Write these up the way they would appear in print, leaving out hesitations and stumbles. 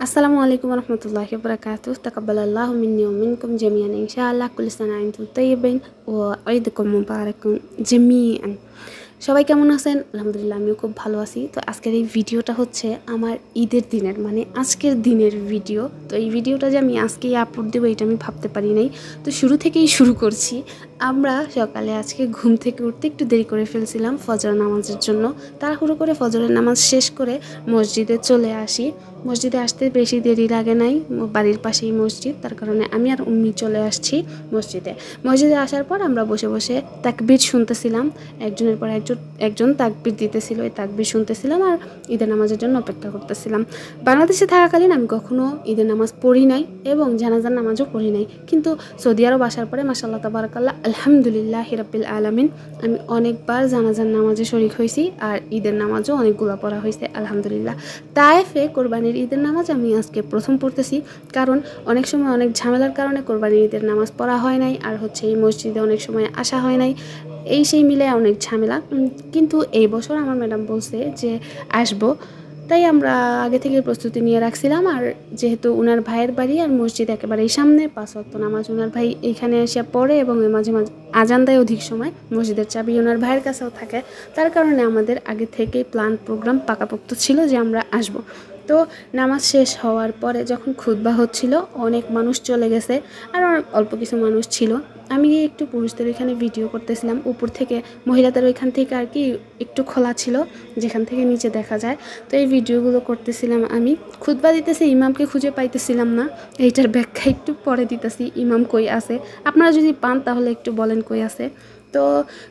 আসসালামু আলাইকুম রহমতুল্লাহি ওয়া বারাকাতুহু তাকাব্বালাল্লাহু মিন্নি ওয়া মিনকুম জামিআন ইনশাআল্লাহ কুল্লু সানা ওয়া আনতুম তাইয়িবিন ওয়া ঈদুকুম মুবারাকুন জামিআন। সবাই কেমন আছেন? আলহামদুলিল্লাহ আমিও খুব ভালো আছি। তো আজকের এই ভিডিওটা হচ্ছে আমার ঈদের দিনের মানে আজকের দিনের ভিডিও। তো এই ভিডিওটা যে আমি আজকেই আপলোড দেবো এটা আমি ভাবতে পারি নাই। তো শুরু থেকেই শুরু করছি। আমরা সকালে আজকে ঘুম থেকে উঠতে একটু দেরি করে ফেলছিলাম ফজর নামাজের জন্য। তাড়াহুড়ো করে ফজরের নামাজ শেষ করে মসজিদে চলে আসি। মসজিদে আসতে বেশি দেরি লাগে নাই, বাড়ির পাশেই মসজিদ, তার কারণে আমি আর উম্মি চলে আসছি মসজিদে আসার পর আমরা বসে বসে তাকবীর শুনতেছিলাম। একজনের পর একজন তাকবীর দিতেছিল, এই তাকবীর শুনতেছিলাম আর ঈদের নামাজের জন্য অপেক্ষা করতেছিলাম। বাংলাদেশে থাকাকালীন আমি কখনো ঈদের নামাজ পড়ি নাই এবং জানাজার নামাজও পড়ি নাই, কিন্তু সৌদি আরব আসার পরে মাশাআল্লাহ তাবারাকাল্লাহ আলহামদুলিল্লাহি রাব্বিল আলামিন আমি অনেকবার জানাজার নামাজে শরীক হয়েছি আর ঈদের নামাজও অনেকগুলো পড়া হয়েছে আলহামদুলিল্লাহ। তায়েফে কোরবানির ঈদের নামাজ আমি আজকে প্রথম পড়তেছি, কারণ অনেক সময় অনেক ঝামেলার কারণে কোরবানির ঈদের নামাজ পড়া হয় নাই, আর হচ্ছে এই মসজিদে অনেক সময় আসা হয় নাই, এই সেই মিলে অনেক ঝামেলা। কিন্তু এই বছর আমার ম্যাডাম বলছে যে আসবো, তাই আমরা আগে থেকে প্রস্তুতি নিয়ে রাখছিলাম। আর যেহেতু ওনার ভাইয়ের বাড়ি আর মসজিদ একেবারেই সামনে, 5 ওয়াক্ত নামাজ ওনার ভাই এইখানে এসে পড়ে এবং মাঝে মাঝে আজান দেয় অধিক সময়, মসজিদের চাবি ওনার ভাইয়ের কাছেও থাকে, তার কারণে আমাদের আগে থেকেই প্ল্যান প্রোগ্রাম পাকাপোক্ত ছিল যে আমরা আসব। তো নামাজ শেষ হওয়ার পরে যখন খুতবা হচ্ছিল অনেক মানুষ চলে গেছে আর অল্প কিছু মানুষ ছিল। আমি একটু পুরুষদের ওইখানে ভিডিও করতেছিলাম উপর থেকে, মহিলাদের ওইখান থেকে আর কি একটু খোলা ছিল যেখান থেকে নিচে দেখা যায়। তো এই ভিডিওগুলো করতেছিলাম আমি। খুতবা দিতেছি, ইমামকে খুঁজে পাইতেছিলাম না, এইটার ব্যাখ্যা একটু পরে দিতেছি ইমাম কই আছে, আপনারা যদি পান তাহলে একটু বলেন কই আছে। তো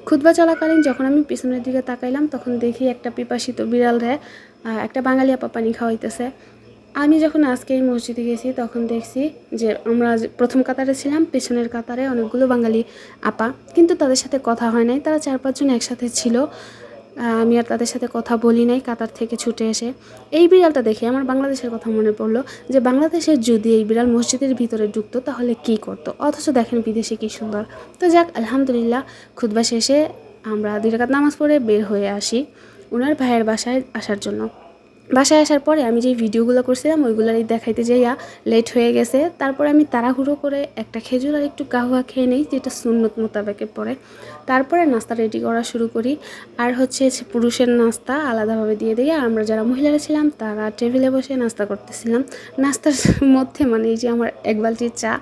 খুতবা চলাকালীন যখন আমি পিছনের দিকে তাকাইলাম তখন দেখি একটা পিপাসিত বিড়ালরে একটা বাঙালি আপা পানি খাওয়াইতেছে। আমি যখন আজকে এই মসজিদে গেছি তখন দেখছি যে আমরা প্রথম কাতারে ছিলাম, পেছনের কাতারে অনেকগুলো বাঙালি আপা, কিন্তু তাদের সাথে কথা হয় নাই, তারা 4-5 জন একসাথে ছিল। আমি আর তাদের সাথে কথা বলি নাই কাতার থেকে ছুটে এসে। এই বিড়ালটা দেখে আমার বাংলাদেশের কথা মনে পড়লো যে বাংলাদেশের যদি এই বিড়াল মসজিদের ভিতরে ঢুকতো তাহলে কি করতো, অথচ দেখেন বিদেশে কী সুন্দর। তো যাক আলহামদুলিল্লাহ, খুতবা শেষে আমরা 2 রাকাত নামাজ পড়ে বের হয়ে আসি ওনার ভাইয়ের বাসায় আসার জন্য। বাসায় আসার পরে আমি যেই ভিডিওগুলো করছিলাম ওইগুলোরই দেখাইতে যাইয়া লেট হয়ে গেছে। তারপরে আমি তাড়াহুড়ো করে একটা খেজুর আর একটু কাহুয়া খেয়ে নেই, যেটা সুন্নত মোতাবেকে পড়ে। তারপরে নাস্তা রেডি করা শুরু করি। আর হচ্ছে পুরুষের নাস্তা আলাদাভাবে দিয়ে দিই, আর আমরা যারা মহিলারা ছিলাম তারা টেবিলে বসে নাস্তা করতেছিলাম। নাস্তার মধ্যে মানে এই যে আমার 1 বালতি চা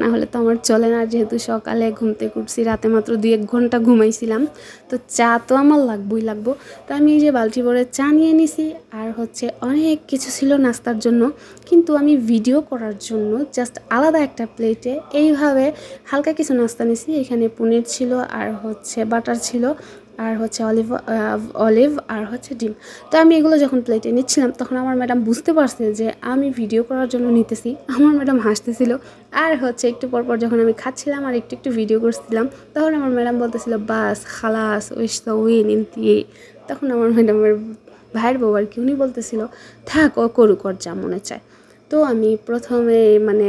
না হলে তো আমার চলে না, যেহেতু সকালে ঘুম থেকে উঠছি, রাতে মাত্র 2-1 ঘন্টা ঘুমাইছিলাম, তো চা তো আমার লাগবো। তো আমি এই যে বালতি ভরে চা নিয়ে নিছি, আর হচ্ছে অনেক কিছু ছিল নাস্তার জন্য, কিন্তু আমি ভিডিও করার জন্য জাস্ট আলাদা একটা প্লেটে এইভাবে হালকা কিছু নাস্তা নিছি। এখানে পনির ছিল আর হচ্ছে বাটার ছিল আর হচ্ছে অলিভ আর হচ্ছে ডিম। তো আমি এগুলো যখন প্লেটে নিচ্ছিলাম তখন আমার ম্যাডাম বুঝতে পারছে যে আমি ভিডিও করার জন্য নিতেছি। আমার ম্যাডাম হাসতেছিল, আর হচ্ছে একটু পরপর যখন আমি খাচ্ছিলাম আর একটু ভিডিও করছিলাম তখন আমার ম্যাডাম বলতেছিল বাস খালাস উইশ তো উইন ইনতি। তখন আমার ম্যাডামের ভাইয়ের বউ আর কি, উনি বলতেছিল থাক ও করুক, ওর যা মনে চায়। তো আমি প্রথমে মানে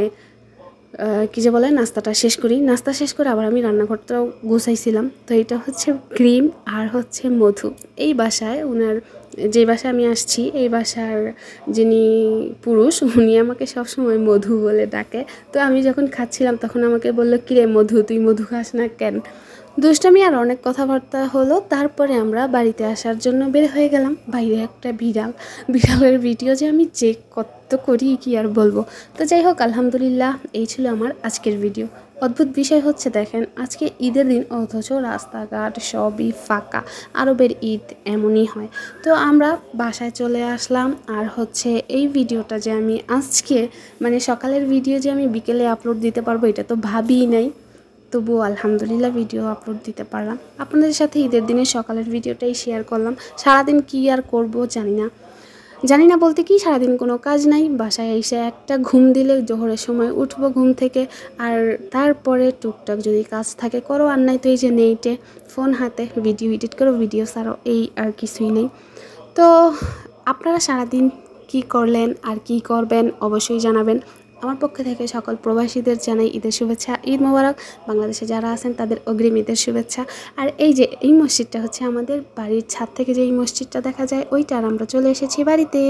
কী যে বলে নাস্তাটা শেষ করি, নাস্তা শেষ করে আবার আমি রান্নাঘরটাও গুছাইছিলাম। তো এটা হচ্ছে ক্রিম আর হচ্ছে মধু। এই বাসায় ওনার যে বাসায় আমি আসছি এই বাসার যিনি পুরুষ উনি আমাকে সবসময় মধু বলে ডাকে। তো আমি যখন খাচ্ছিলাম তখন আমাকে বললো কিরে মধু, তুই মধু খাস না কেন? দুষ্টামি আর অনেক কথাবার্তা হলো। তারপরে আমরা বাড়িতে আসার জন্য বের হয়ে গেলাম। বাইরে একটা বিড়ালের ভিডিও যে আমি চেক কত করি কি আর বলবো। তো যাই হোক আলহামদুলিল্লাহ, এই ছিল আমার আজকের ভিডিও। অদ্ভুত বিষয় হচ্ছে দেখেন আজকে ঈদের দিন অথচ রাস্তাঘাট সবই ফাঁকা। আরবের ঈদ এমনই হয়। তো আমরা বাসায় চলে আসলাম, আর হচ্ছে এই ভিডিওটা যে আমি আজকে মানে সকালের ভিডিও যে আমি বিকেলে আপলোড দিতে পারবো এটা তো ভাবিই নাই, তবুও আলহামদুলিল্লাহ ভিডিও আপলোড দিতে পারলাম। আপনাদের সাথে ঈদের দিনের সকালের ভিডিওটাই শেয়ার করলাম। সারাদিন কী আর করবো জানি না বলতে কি, সারাদিন কোনো কাজ নাই, বাসায় এসে একটা ঘুম দিলে জোহরের সময় উঠবো ঘুম থেকে, আর তারপরে টুকটাক যদি কাজ থাকে করো, আর নাই তো এই যে নেইটে ফোন হাতে ভিডিও এডিট করো, ভিডিও ছাড়ো, এই আর কিছুই নেই। তো আপনারা সারাদিন কি করলেন আর কি করবেন অবশ্যই জানাবেন। আমার পক্ষ থেকে সকল প্রবাসীদের জানাই ঈদের শুভেচ্ছা, ঈদ মোবারক। বাংলাদেশে যারা আছেন তাদের অগ্রিম ঈদের শুভেচ্ছা। আর এই যে এই মসজিদটা হচ্ছে আমাদের বাড়ির ছাদ থেকে যে এই মসজিদটা দেখা যায় ওইটা, আর আমরা চলে এসেছি বাড়িতে।